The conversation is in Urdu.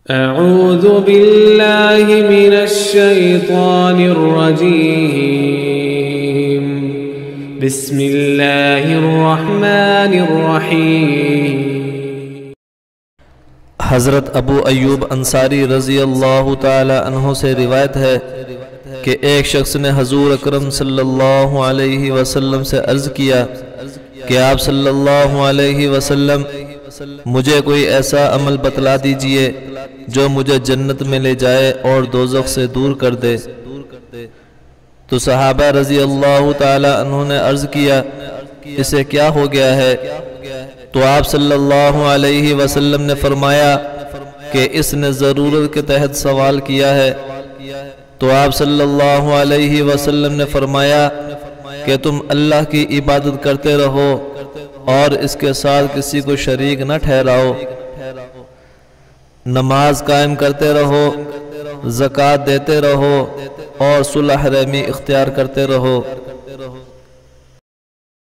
أعوذ بالله من الشيطان الرجيم بسم الله الرحمن الرحيم حضرت ابو ایوب انصاری رضی اللہ تعالی عنہ سے روایت ہے کہ ایک شخص نے حضور اکرم صلی اللہ علیہ وسلم سے عرض کیا کہ آپ صلی اللہ علیہ وسلم مجھے کوئی ایسا عمل بتلا دیجئے جو مجھے جنت میں لے جائے اور دوزخ سے دور کر دے۔ تو صحابہ رضی اللہ تعالی عنہ نے عرض کیا اسے کیا ہو گیا ہے؟ تو آپ صلی اللہ علیہ وسلم نے فرمایا کہ اس نے ضرورت کے تحت سوال کیا ہے۔ تو آپ صلی اللہ علیہ وسلم نے فرمایا کہ تم اللہ کی عبادت کرتے رہو اور اس کے ساتھ کسی کو شریک نہ ٹھہراؤ، نماز قائم کرتے رہو، زکوٰۃ دیتے رہو اور صلح رحمی اختیار کرتے رہو۔